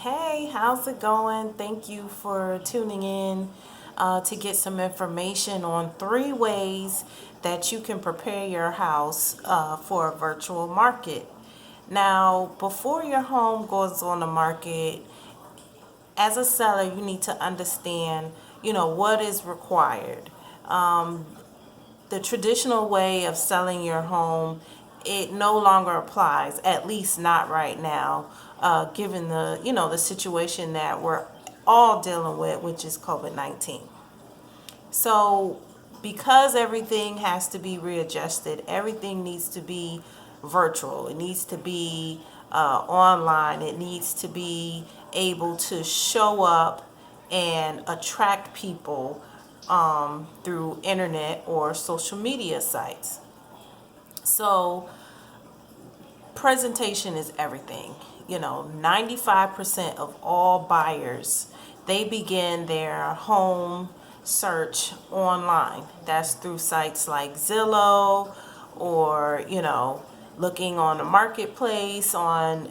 Hey, how's it going? Thank you for tuning in to get some information on 3 ways that you can prepare your house for a virtual market. Now, before your home goes on the market, as a seller, you need to understand, what is required. The traditional way of selling your home, it no longer applies, at least not right now, given the situation that we're all dealing with, which is COVID-19. So because everything has to be readjusted, everything needs to be virtual, it needs to be online, it needs to be able to show up and attract people through internet or social media sites. So presentation is everything. 95% of all buyers, they begin their home search online. That's through sites like Zillow or, looking on the marketplace on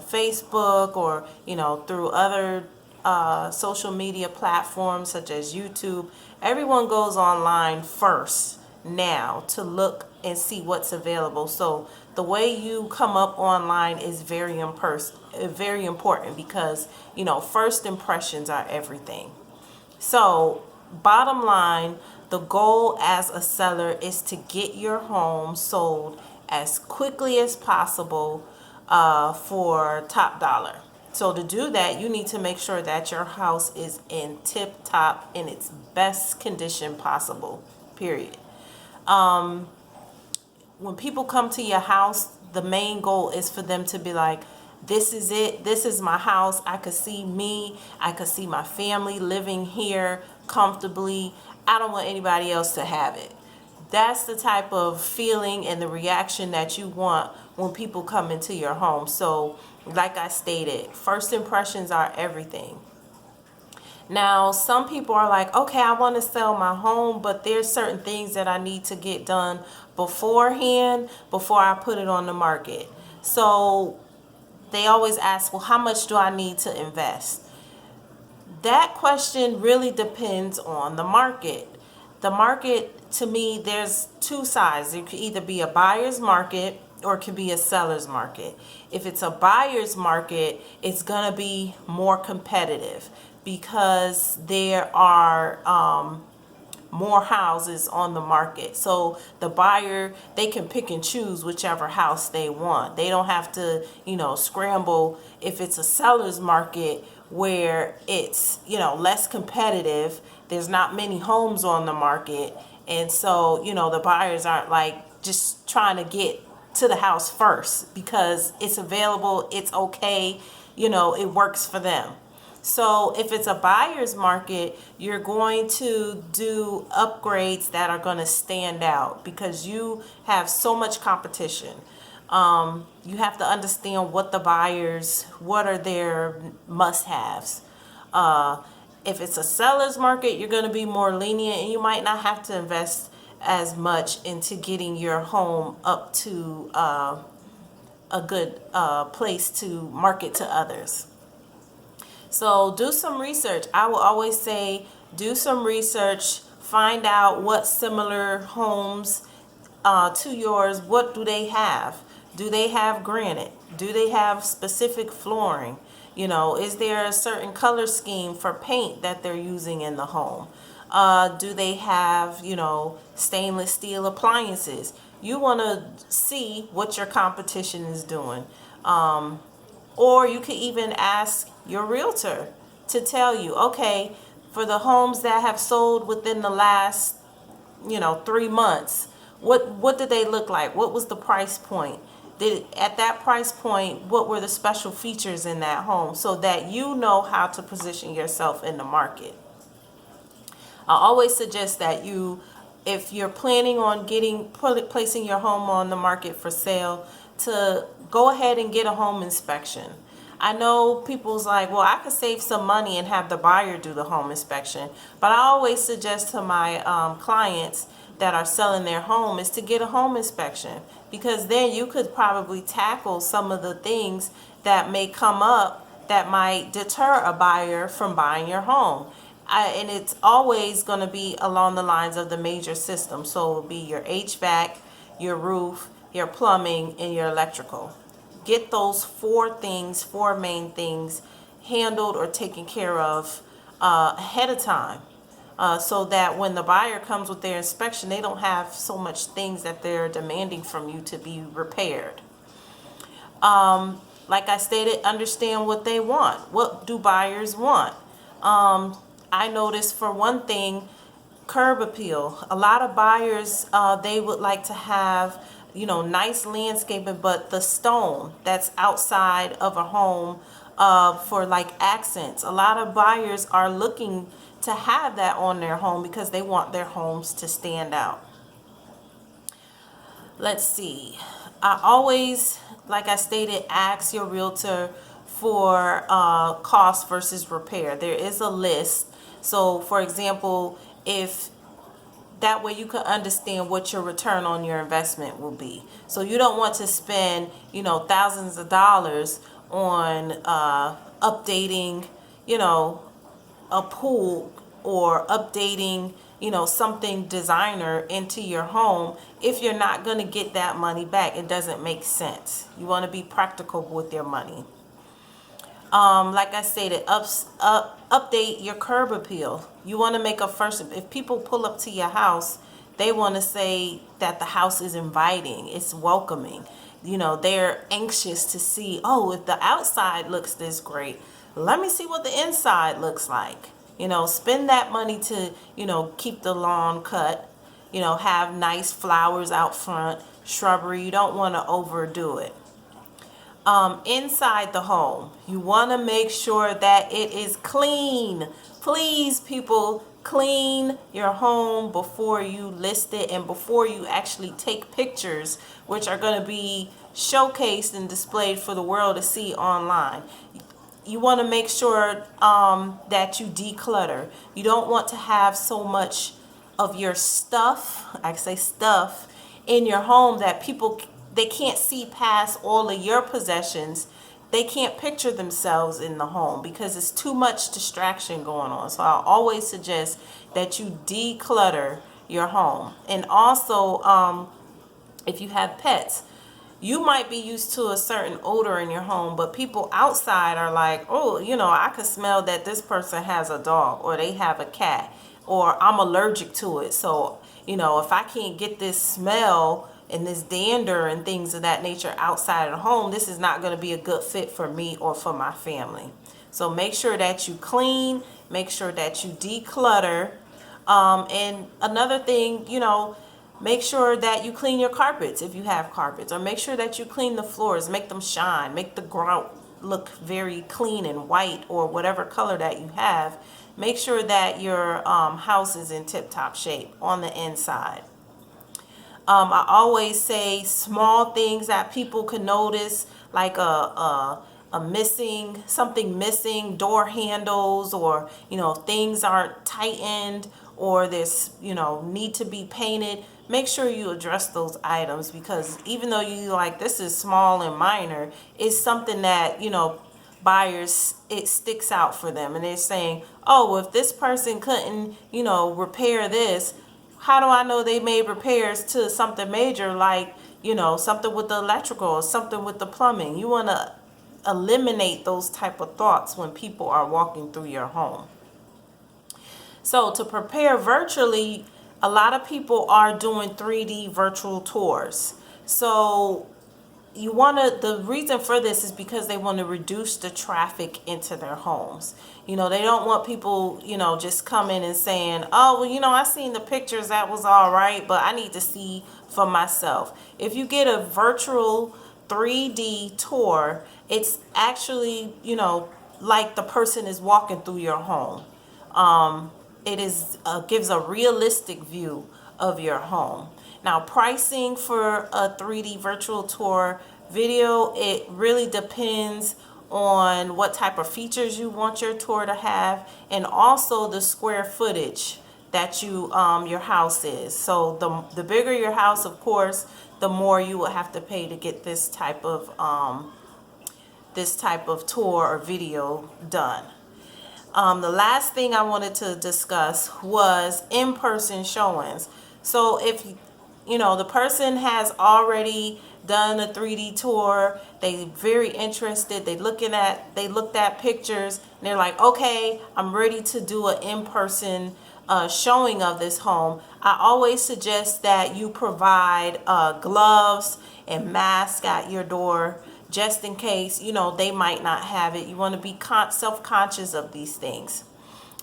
Facebook or, through other social media platforms such as YouTube. Everyone goes online first now to look and see what's available. So the way you come up online is very important because, first impressions are everything. So bottom line, the goal as a seller is to get your home sold as quickly as possible for top dollar. So to do that, you need to make sure that your house is in tip-top, in its best condition possible, period. When people come to your house, the main goal is for them to be like, this is it, this is my house, I could see me, I could see my family living here comfortably, I don't want anybody else to have it. That's the type of feeling and the reaction that you want when people come into your home. So like I stated, first impressions are everything. Now, some people are like, okay, I want to sell my home, but there's certain things that I need to get done beforehand before I put it on the market. So they always ask, well, how much do I need to invest? That question really depends on the market. The market, to me, there's two sides. It could either be a buyer's market or it could be a seller's market. If it's a buyer's market, it's going to be more competitive because there are more houses on the market. So the buyer, they can pick and choose whichever house they want. They don't have to, scramble. If it's a seller's market where it's, less competitive, there's not many homes on the market. And so, the buyers aren't like just trying to get to the house first because it's available, it's okay, it works for them. So if it's a buyer's market, you're going to do upgrades that are going to stand out because you have so much competition. You have to understand what are their must-haves. If it's a seller's market, you're going to be more lenient and you might not have to invest as much into getting your home up to a good place to market to others. So do some research. I will always say do some research, find out what similar homes to yours, what do they have? Do they have granite? Do they have specific flooring? Is there a certain color scheme for paint that they're using in the home? Do they have, stainless steel appliances? You want to see what your competition is doing. Or you could even ask your realtor to tell you, okay, for the homes that have sold within the last, 3 months, what did they look like? What was the price point? At that price point, what were the special features in that home so that you know how to position yourself in the market? I always suggest that if you're planning on placing your home on the market for sale, to go ahead and get a home inspection. I know people's like, well, I could save some money and have the buyer do the home inspection, but I always suggest to my clients that are selling their home is to get a home inspection, because then you could probably tackle some of the things that may come up that might deter a buyer from buying your home. And it's always going to be along the lines of the major system. So it will be your HVAC, your roof, your plumbing, and your electrical. Get those four main things handled or taken care of ahead of time. So that when the buyer comes with their inspection, they don't have so much things that they're demanding from you to be repaired. Like I stated, understand what they want. What do buyers want? I noticed, for one thing, curb appeal. A lot of buyers, they would like to have, nice landscaping, but the stone that's outside of a home, for like accents. A lot of buyers are looking to have that on their home because they want their homes to stand out. Let's see. I always, like I stated, ask your realtor for cost versus repair. There is a list. So, for example, if that way you can understand what your return on your investment will be. So you don't want to spend, thousands of dollars on updating, a pool, or updating, something designer into your home if you're not going to get that money back. It doesn't make sense. You want to be practical with your money. Like I stated, update your curb appeal. You want to make a first. If people pull up to your house, they want to say that the house is inviting, it's welcoming. They're anxious to see, oh, if the outside looks this great, let me see what the inside looks like. Spend that money to, keep the lawn cut, have nice flowers out front, shrubbery. You don't want to overdo it. Inside the home, you want to make sure that it is clean. Please, people, clean your home before you list it and before you actually take pictures, which are going to be showcased and displayed for the world to see online. You want to make sure that you declutter. You don't want to have so much of your stuff, I say stuff, in your home that they can't see past all of your possessions. They can't picture themselves in the home because it's too much distraction going on. So I always suggest that you declutter your home. And also, if you have pets, you might be used to a certain odor in your home, but people outside are like, oh, I could smell that this person has a dog or they have a cat, or I'm allergic to it. So, if I can't get this smell and this dander and things of that nature outside of the home, this is not going to be a good fit for me or for my family. So make sure that you clean, make sure that you declutter. And another thing, make sure that you clean your carpets if you have carpets, or make sure that you clean the floors, make them shine, make the grout look very clean and white, or whatever color that you have. Make sure that your house is in tip-top shape on the inside. I always say small things that people can notice, like something missing, door handles, or things aren't tightened, or there's need to be painted. Make sure you address those items, because even though you like this is small and minor, it's something that buyers, it sticks out for them, and they're saying, oh, if this person couldn't repair this, how do I know they made repairs to something major, like something with the electrical or something with the plumbing? You want to eliminate those type of thoughts when people are walking through your home. So to prepare virtually, a lot of people are doing 3D virtual tours. So the reason for this is because they want to reduce the traffic into their homes. They don't want people, just coming and saying, oh, well, I seen the pictures, that was all right, but I need to see for myself. If you get a virtual 3D tour, it's actually, like the person is walking through your home. It gives a realistic view of your home. Now, pricing for a 3D virtual tour video, it really depends on what type of features you want your tour to have, and also the square footage that your house is. So the bigger your house, of course, the more you will have to pay to get this type of this type of tour or video done. The last thing I wanted to discuss was in-person showings. So if the person has already done a 3D tour, they very interested, they looked at pictures, and they're like, okay, I'm ready to do an in-person showing of this home. I always suggest that you provide gloves and masks at your door, just in case they might not have it. You want to be self-conscious of these things.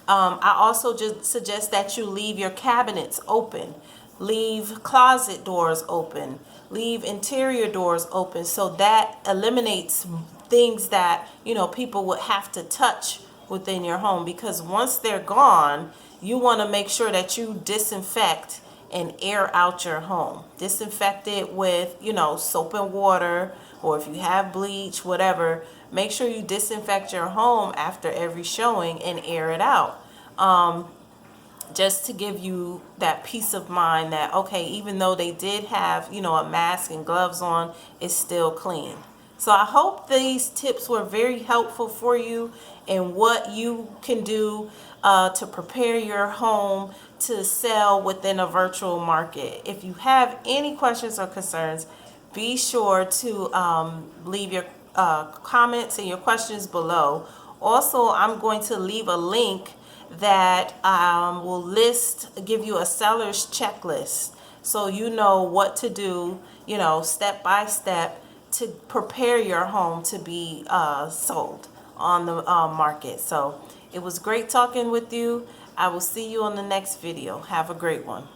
I also just suggest that you leave your cabinets open, leave closet doors open, leave interior doors open, so that eliminates things that people would have to touch within your home, because once they're gone, you want to make sure that you disinfect and air out your home. Disinfect it with soap and water, or if you have bleach, whatever. Make sure you disinfect your home after every showing and air it out, just to give you that peace of mind that, okay, even though they did have a mask and gloves on, it's still clean. So I hope these tips were very helpful for you and what you can do to prepare your home to sell within a virtual market. If you have any questions or concerns, be sure to leave your comments and your questions below. Also, I'm going to leave a link that will give you a seller's checklist, so you know what to do, step by step, to prepare your home to be sold on the market. So it was great talking with you. I will see you on the next video. Have a great one.